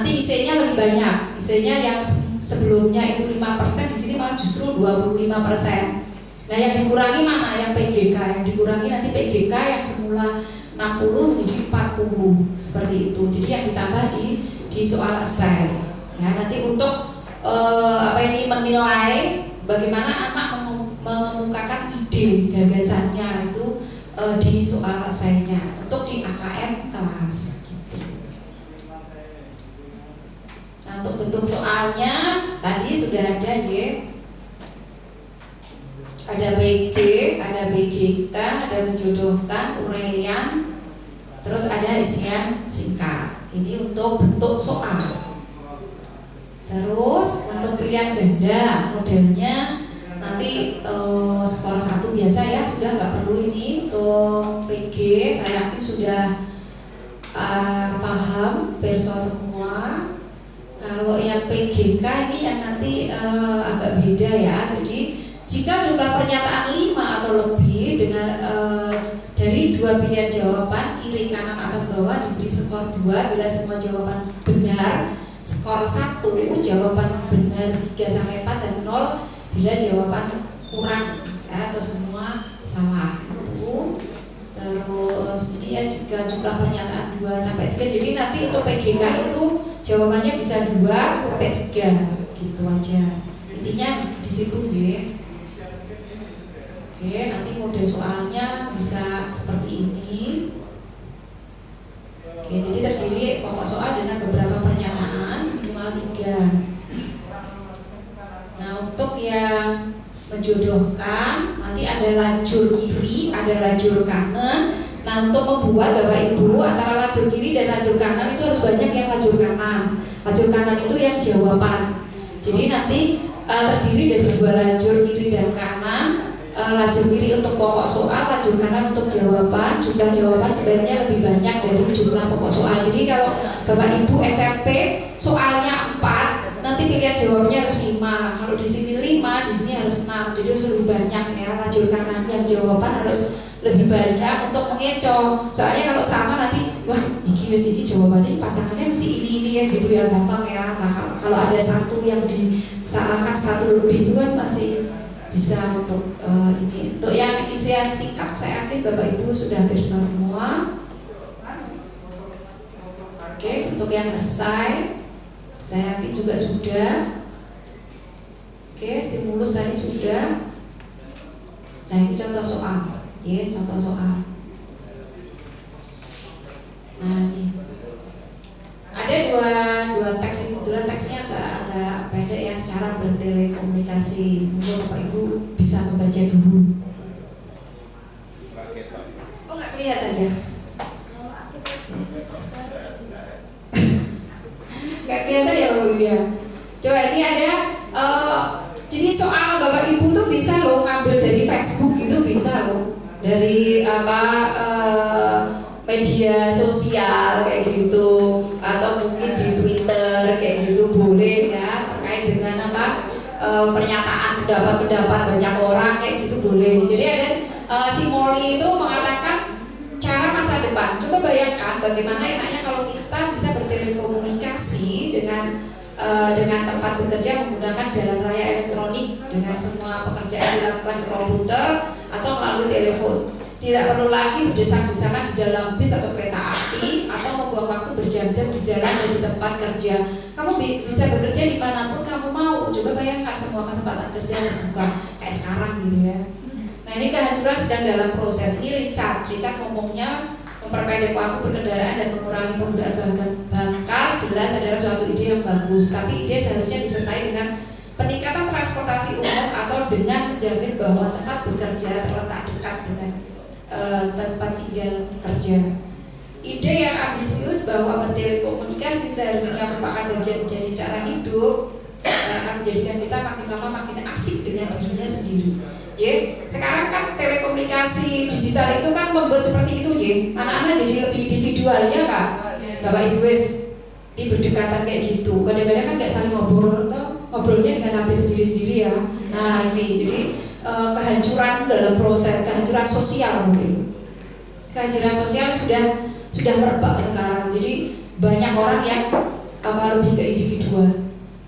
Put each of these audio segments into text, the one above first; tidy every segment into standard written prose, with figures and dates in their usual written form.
nanti IC-nya lebih banyak. IC-nya yang sebelumnya itu 5%, di sini malah justru 25%. Nah, yang dikurangi mana? Yang PGK. Yang dikurangi nanti PGK yang semula 60 menjadi 40 seperti itu. Jadi yang ditambah di soal esai. Ya, nanti untuk menilai bagaimana anak mengemukakan ide gagasannya itu di soal esainya untuk di AKM kelas. Nah, untuk bentuk soalnya tadi sudah ada ya. Ada BG, ada BGK, ada menjodohkan, uraian, terus ada isian singkat. Ini untuk bentuk soal. Terus untuk pilihan ganda modelnya nanti skor 1 biasa ya, sudah nggak perlu ini. Untuk PG saya yakin sudah paham perso semua. Kalau yang PGK ini yang nanti agak beda ya. Jadi jika jumlah pernyataan 5 atau lebih dengan dari 2 pilihan jawaban kiri, kanan, atas, bawah diberi skor 2 bila semua jawaban benar, skor 1 jawaban benar 3-4 dan 0 bila jawaban kurang ya, atau semua salah itu. Terus ini ya jika jumlah pernyataan 2-3, jadi nanti untuk PGK itu jawabannya bisa 2-3 gitu aja. Intinya di situ ya. Oke, nanti model soalnya bisa seperti ini. Oke, jadi terdiri pokok soal dengan beberapa pernyataan minimal 3. Nah, untuk yang menjodohkan nanti ada lajur kiri, ada lajur kanan. Nah, untuk membuat Bapak Ibu antara lajur kiri dan lajur kanan itu harus banyak yang lajur kanan. Lajur kanan itu yang jawaban. Jadi nanti terdiri dari 2 lajur kiri dan kanan. Lajur kiri untuk pokok soal, lajur kanan untuk jawaban. Jumlah jawaban sebaiknya lebih banyak dari jumlah pokok soal. Jadi kalau Bapak Ibu SMP soalnya 4, nanti pilihan jawabnya harus 5. Kalau di sini 5, di sini harus 6. Jadi harus lebih banyak ya. Lajur kanan yang jawaban harus lebih banyak untuk mengecoh. Soalnya kalau sama nanti, wah ini jawabannya pasangannya mesti ini ya gitu ya, gampang ya. Nah, kalau ada satu yang disalahkan 1 lebih itu kan masih bisa untuk ini. Untuk yang isian singkat saya yakin Bapak Ibu sudah bisa semua. Oke, untuk yang esai saya yakin juga sudah. Oke, stimulus tadi sudah. Nah, ini contoh soal. Ya, contoh soal. Nah, ini ada dua teks ini. Kebetulan teksnya agak pendek ya, cara bertelekomunikasi. Mungkin Bapak Ibu bisa membaca dulu. Oh, nggak kelihatan ya? Nggak kelihatan ya Bapak Ibu ya? Coba ini ada jadi soal Bapak Ibu tuh bisa loh ngambil dari Facebook gitu, bisa loh. Dari media sosial kayak gitu, atau mungkin di Twitter kayak gitu boleh ya, terkait dengan pernyataan pendapat banyak orang kayak gitu boleh. Jadi ada si Molly itu mengatakan cara masa depan. Coba bayangkan bagaimana enaknya kalau kita bisa bertelekomunikasi dengan tempat bekerja menggunakan jalan raya elektronik, dengan semua pekerjaan dilakukan di komputer atau melalui telepon. Tidak perlu lagi berdesak-desakan di dalam bis atau kereta api atau membuang waktu berjam-jam di jalan dan di tempat kerja. Kamu bisa bekerja dimanapun kamu mau. Coba bayangkan semua kesempatan kerja terbuka kayak sekarang gitu ya. Nah, ini kehancuran sedang dalam proses. Ini Richard ngomongnya memperpendek waktu berkendaraan dan mengurangi penggunaan bahan bakar jelas adalah suatu ide yang bagus. Tapi ide seharusnya disertai dengan peningkatan transportasi umum atau dengan menjamin bahwa tempat bekerja terletak dekat dengan tempat tinggal kerja. Ide yang ambisius bahwa bertelekomunikasi seharusnya merupakan bagian dari cara hidup akan menjadikan kita makin lama makin asik dengan dirinya sendiri. Sekarang kan telekomunikasi digital itu kan membuat seperti itu anak-anak jadi lebih individual ya Kak. Bapak Ibu di berdekatan kayak gitu. Kadang-kadang kan nggak saling ngobrol atau ngobrolnya dengan HP sendiri-sendiri ya. Nah ini jadi kehancuran dalam proses, kehancuran sosial mungkin. Kehancuran sosial sudah merebak sekarang. Jadi banyak orang yang lebih ke individual.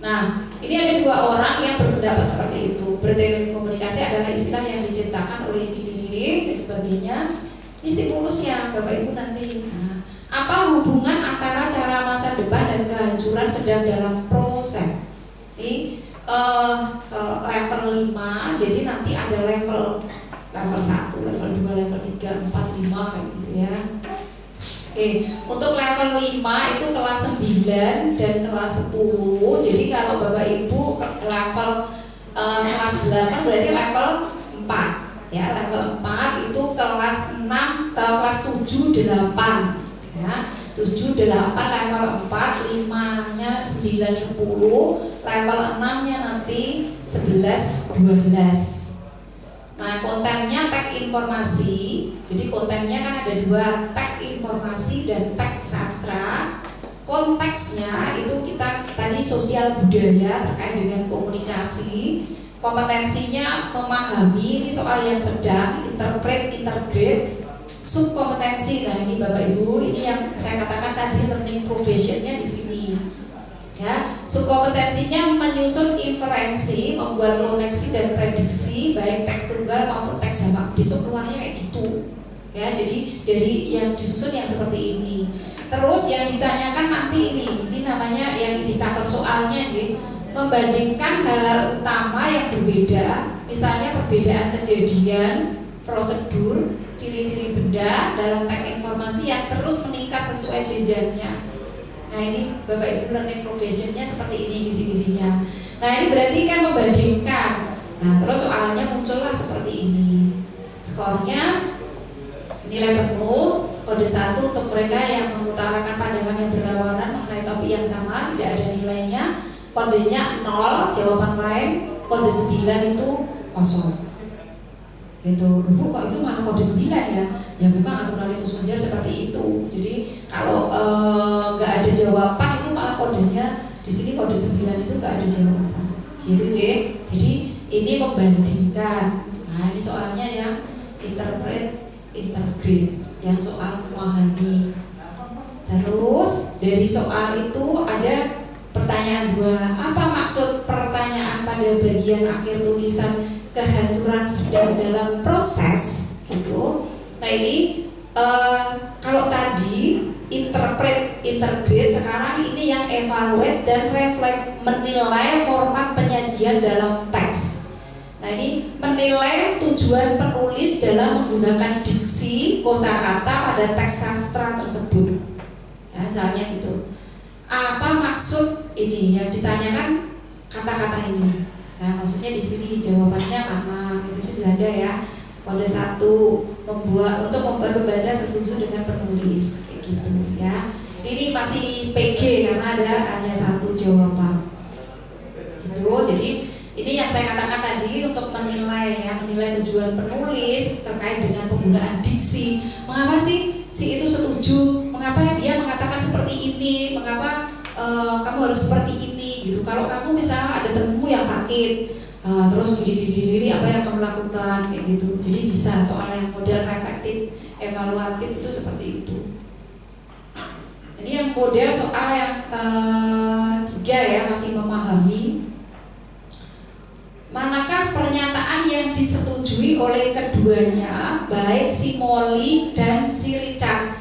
Nah, ini ada dua orang yang berpendapat seperti itu. Berteknik komunikasi adalah istilah yang diciptakan oleh diri dan sebagainya. Ini stimulusnya Bapak Ibu nanti. Nah, apa hubungan antara cara masa depan dan kehancuran sedang dalam proses? Ini level 5, jadi nanti ada level 1, level 2, level 3, 4, 5 kayak gitu ya. Oke, untuk level 5 itu kelas 9 dan kelas 10. Jadi kalau Bapak Ibu level kelas 8 berarti level 4 ya. Level 4 itu kelas 6, kelas 7, 8 ya. 7, 8 level 4, 5-nya 9, 10, level 6-nya nanti 11, 12. Nah, kontennya teks informasi. Jadi kontennya kan ada dua, teks informasi dan teks sastra. Konteksnya itu kita tadi sosial budaya terkait dengan komunikasi. Kompetensinya memahami, ini soal yang sedang, interpret, integrate, subkompetensi. Nah, ini Bapak Ibu, ini yang saya katakan tadi learning progressionnya di sini. Ya, subkompetensinya menyusun inferensi, membuat koneksi dan prediksi baik teks tunggal maupun teks jamak. Besok keluarnya kayak gitu. Ya, jadi dari yang disusun yang seperti ini. Terus yang ditanyakan nanti ini namanya yang indikator soalnya nih, membandingkan hal-hal utama yang berbeda, misalnya perbedaan kejadian, prosedur, ciri-ciri benda dalam teks informasi yang terus meningkat sesuai jenjangnya. Nah, ini Bapak Ibu learning progressionnya seperti ini kisi-kisinya. Nah, ini berarti kan membandingkan. Nah, terus soalnya muncullah seperti ini. Skornya nilai penuh, kode 1 untuk mereka yang mengutarakan pandangan yang berlawanan mengenai topik yang sama, tidak ada nilainya. Kodenya 0, jawaban lain. Kode 9 itu kosong. Gitu, Bu, kok itu malah kode 9 ya? Ya memang aturan Lipus Menjer seperti itu. Jadi kalau nggak ada jawaban itu malah kodenya di sini kode 9 itu nggak ada jawaban. Gitu ya. Jadi ini membandingkan. Nah, ini soalnya yang interpret, integrate, yang soal memahami. Terus dari soal itu ada pertanyaan 2. Apa maksud pertanyaan pada bagian akhir tulisan kehancuran sedang dalam proses gitu? Nah, ini kalau tadi interpret, integrate, sekarang ini yang evaluate dan reflect, menilai format penyajian dalam teks. Nah, ini menilai tujuan penulis dalam menggunakan diksi kosakata pada teks sastra tersebut. Ya, misalnya gitu. Apa maksud ini yang ditanyakan kata-kata ini? Nah, maksudnya di sini jawabannya karena itu sudah ada ya. Kode 1 untuk membuat pembaca setuju dengan penulis kayak gitu ya. Jadi ini masih PG karena ada hanya 1 jawaban. Itu jadi ini yang saya katakan tadi untuk menilai ya, menilai tujuan penulis terkait dengan penggunaan diksi. Mengapa sih si itu setuju? Mengapa dia mengatakan seperti ini? Mengapa kamu harus seperti ini gitu? Kalau kamu misalnya ada temanmu yang sakit, terus diri apa yang kamu lakukan kayak gitu. Jadi bisa soal yang model reflektif, evaluatif itu seperti itu. Ini yang model soal yang 3 ya, masih memahami. Manakah pernyataan yang disetujui oleh keduanya, baik si Molly dan si Richard?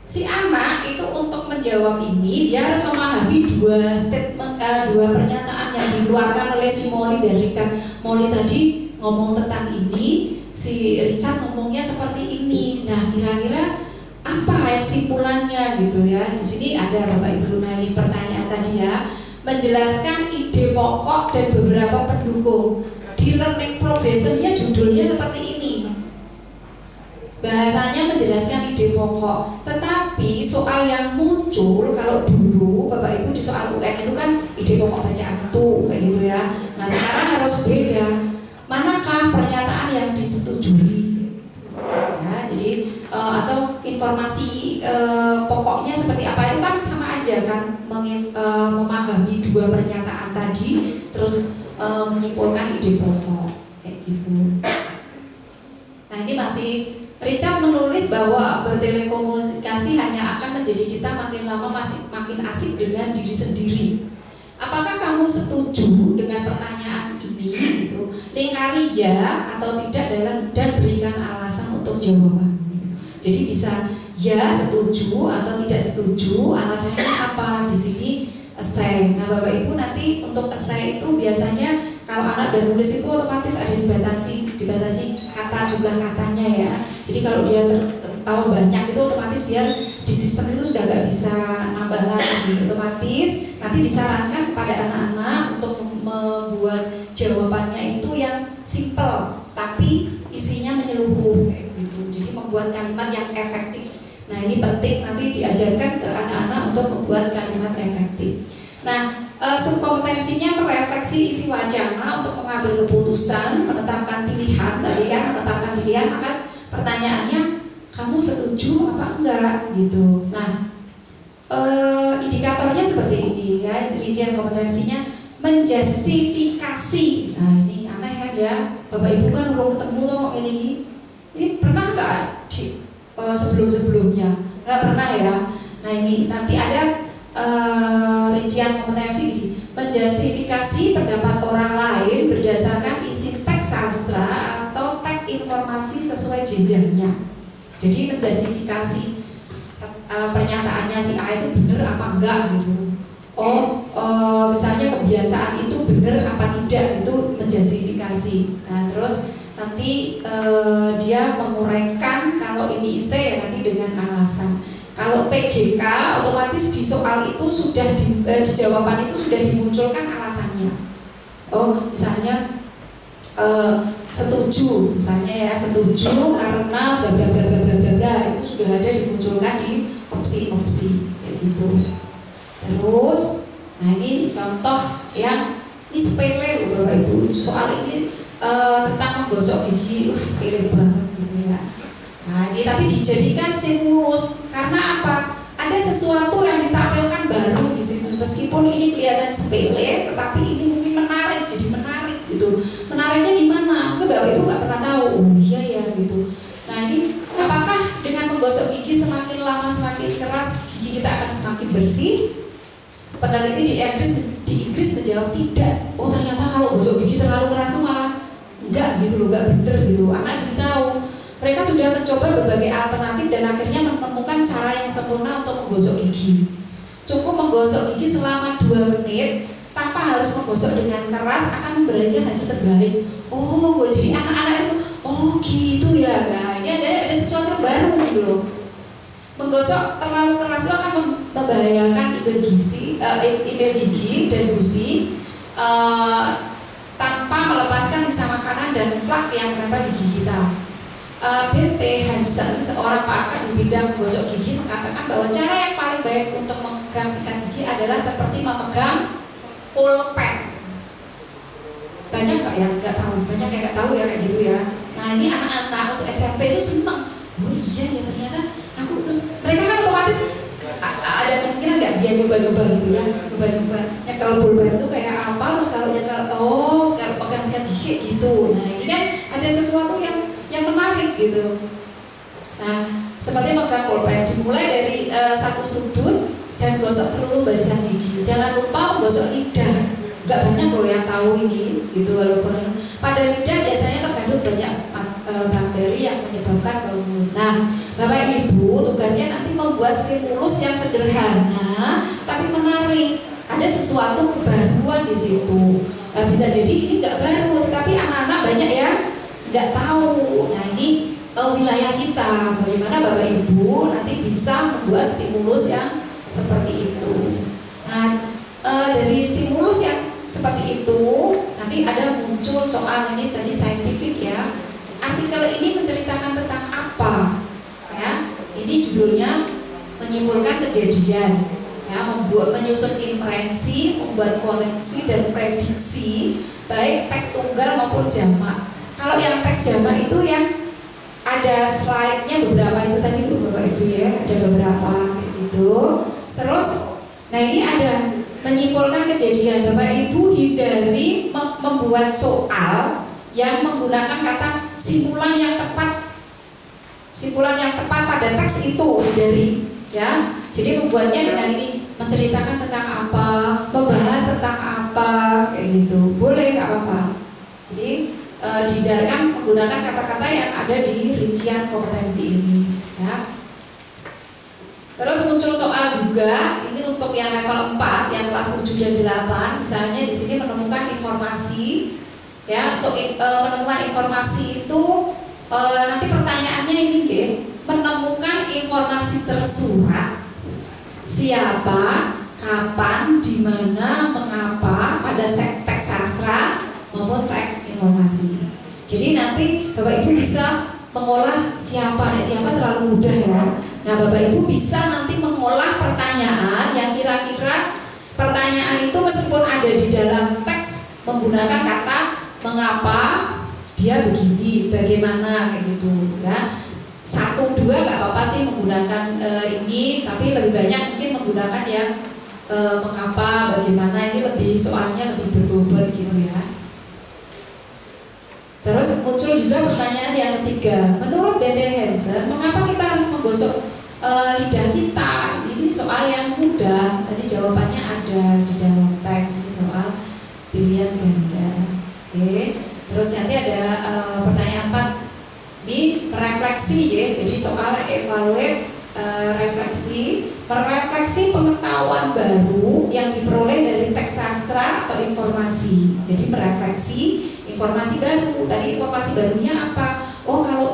Si anak itu untuk menjawab ini dia harus memahami 2 statement, 2 pernyataan yang dikeluarkan oleh si Molly dan Richard. Molly tadi ngomong tentang ini, si Richard ngomongnya seperti ini. Nah, kira-kira apa kesimpulannya gitu ya? Di sini ada Bapak Ibu. Nah, ini pertanyaan tadi ya, menjelaskan ide pokok dan beberapa pendukung. Di learning progressionnya judulnya seperti ini. Bahasanya menjelaskan ide pokok, tetapi soal yang muncul kalau dulu Bapak Ibu di soal UN itu kan ide pokok bacaan itu kayak gitu ya. Nah, sekarang harus beda. Manakah pernyataan yang disetujui? Ya, jadi atau informasi pokoknya seperti apa itu kan sama aja kan, memahami 2 pernyataan tadi terus menyimpulkan ide pokok kayak gitu. Nah, ini masih Richard menulis bahwa bertelekomunikasi hanya akan menjadi kita makin lama makin asik dengan diri sendiri. Apakah kamu setuju dengan pertanyaan ini? Gitu. Lingkari ya atau tidak dan berikan alasan untuk jawaban. Jadi bisa ya setuju atau tidak setuju, alasannya apa? Di sini essay. Nah Bapak Ibu nanti untuk essay itu biasanya kalau anak udah nulis itu otomatis ada dibatasi kata, jumlah katanya ya. Jadi kalau dia banyak itu otomatis dia di sistem itu sudah nggak bisa nambah lagi. Otomatis nanti disarankan kepada anak-anak untuk membuat jawabannya itu yang simple tapi isinya menyeluruh kayak gitu. Jadi membuat kalimat yang efektif. Nah ini penting nanti diajarkan ke anak-anak untuk membuat kalimat efektif. Nah subkompetensinya merefleksi isi wacana untuk mengambil keputusan, menetapkan pilihan tadi kan, menetapkan pilihan. Maka pertanyaannya kamu setuju apa enggak gitu. Nah indikatornya seperti ini ya, rincian kompetensinya menjustifikasi. Nah ini aneh kan ya, Bapak Ibu kan belum ketemu loh ini pernah nggak di sebelum-sebelumnya? Nggak pernah ya. Nah ini nanti ada rincian kompetensi menjustifikasi pendapat orang lain berdasarkan isi teks sastra atau teks informasi sesuai jenjangnya. Jadi menjustifikasi pernyataannya si A itu benar apa enggak gitu. Misalnya kebiasaan itu benar apa tidak, itu menjustifikasi. Nah terus nanti dia menguraikan kalau ini IC ya nanti dengan alasan. Kalau PGK otomatis di soal itu sudah di jawaban itu sudah dimunculkan alasannya. Misalnya setuju, misalnya ya setuju karena bla bla bla bla bla bla bla, itu sudah ada dimunculkan di opsi-opsi kayak gitu. Terus, nah ini contoh yang ini sepele loh Bapak Ibu. Soal ini tentang menggosok gigi, wah sepele banget gitu ya. Nah ini tapi dijadikan stimulus karena apa? Ada sesuatu yang ditampilkan baru di situ. Meskipun ini kelihatan sepele, tetapi ini mungkin menarik, jadi menarik gitu. Menariknya di mana? Mungkin Bapak Ibu nggak pernah tahu. Oh iya ya gitu. Nah ini apakah dengan menggosok gigi semakin lama semakin keras gigi kita akan semakin bersih? Peneliti di Inggris menjawab tidak. Oh ternyata kalau gosok gigi terlalu keras itu malah enggak gitu loh, enggak bener gitu. Anak jadi tahu. Mereka sudah mencoba berbagai alternatif dan akhirnya menemukan cara yang sempurna untuk menggosok gigi. Cukup menggosok gigi selama 2 menit tanpa harus menggosok dengan keras akan memberikan hasil terbaik. Oh, jadi anak-anak itu, oh gitu ya, nah, ini ada sesuatu baru gitu loh. Menggosok terlalu keras itu akan membahayakan indel gigi dan gusi tanpa melepaskan sisa makanan dan flak yang menempel di gigi kita. B.T. Hansen, seorang pakar di bidang menggosok gigi, mengatakan bahwa cara yang paling baik untuk memegang sikat gigi adalah seperti memegang pulpen. Banyak nggak yang nggak tahu? Banyak yang nggak tahu ya kayak gitu ya. Nah ini anak-anak untuk SMP itu senang. Oh iya ya ternyata aku terus mereka kan otomatis ada kemungkinan nggak dia nyoba-nyoba gitu ya, nyoba-nyoba. Ya kalau pulpen itu kayak apa? Terus kalau kalau pegang sikat gigi gitu. Nah ini kan ada sesuatu yang menarik gitu. Nah, sebagai megang pulpen dimulai dari satu sudut dan gosok seluruh barisan gigi. Jangan lupa menggosok lidah. Gak banyak loh yang tahu ini, gitu. Walaupun pada lidah biasanya terkandung banyak bakteri yang menyebabkan bau mulut. Nah, Bapak Ibu tugasnya nanti membuat stimulus yang sederhana tapi menarik. Ada sesuatu kebaruan di situ. Nah, bisa jadi ini nggak baru, tapi anak-anak banyak yang nggak tahu. Nah ini wilayah kita, bagaimana Bapak Ibu nanti bisa membuat stimulus yang seperti itu. Nah dari stimulus yang seperti itu nanti ada muncul soal ini tadi saintifik ya. Artikel ini menceritakan tentang apa? Ya, ini judulnya menyimpulkan kejadian. Ya, menyusun inferensi, membuat koneksi dan prediksi baik teks tunggal maupun jamak. Kalau yang teks jamak itu yang ada slide-nya beberapa itu tadi Bapak Ibu ya, ada beberapa gitu. Terus, nah ini ada menyimpulkan kejadian. Bapak Ibu hindari membuat soal yang menggunakan kata simulan yang tepat kesimpulan yang tepat pada teks itu dari ya. Jadi membuatnya dengan ini menceritakan tentang apa, membahas tentang apa, kayak gitu. Boleh, nggak apa-apa. Jadi dihindarkan menggunakan kata-kata yang ada di rincian kompetensi ini ya. Terus muncul soal juga, ini untuk yang level 4, yang kelas 7 dan 8, misalnya di sini menemukan informasi ya. Untuk menemukan informasi itu nanti pertanyaannya ini menemukan informasi tersurat, siapa, kapan, di mana, mengapa pada teks sastra maupun teks informasi. Jadi nanti Bapak Ibu bisa mengolah siapa terlalu mudah ya. Nah Bapak Ibu bisa nanti mengolah pertanyaan yang kira-kira pertanyaan itu meskipun ada di dalam teks menggunakan kata mengapa dia begini, bagaimana kayak gitu ya. 1, 2 nggak apa-apa sih menggunakan ini, tapi lebih banyak mungkin menggunakan yang mengapa, bagaimana, ini lebih soalnya lebih berbobot gitu ya. Terus muncul juga pertanyaan yang ketiga, menurut Bethel Hansen, mengapa kita harus menggosok lidah kita? Ini soal yang mudah, tadi jawabannya ada di dalam teks, ini soal pilihan ganda. Oke. Terus nanti ada pertanyaan 4 di refleksi ya, jadi soal evaluate refleksi, merefleksi pengetahuan baru yang diperoleh dari teks sastra atau informasi. Jadi merefleksi informasi baru. Tadi informasi barunya apa? Oh kalau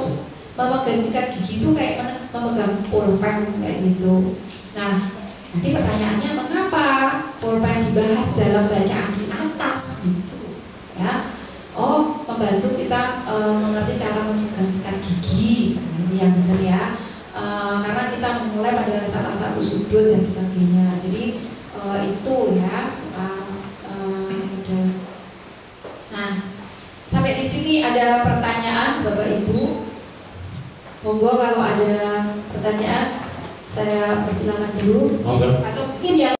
memegang sikat gigi itu kayak memegang pulpen kayak gitu. Nah nanti pertanyaannya mengapa pulpen dibahas dalam bacaan di atas gitu ya. Oh, membantu kita mengerti cara memegang sikat gigi. Nah, ini yang benar ya. Karena kita memulai pada salah satu sudut dan sebagainya. Jadi itu ya soal model. Nah, sampai di sini ada pertanyaan Bapak Ibu. Monggo kalau ada pertanyaan saya persilakan dulu. Atau mungkin yang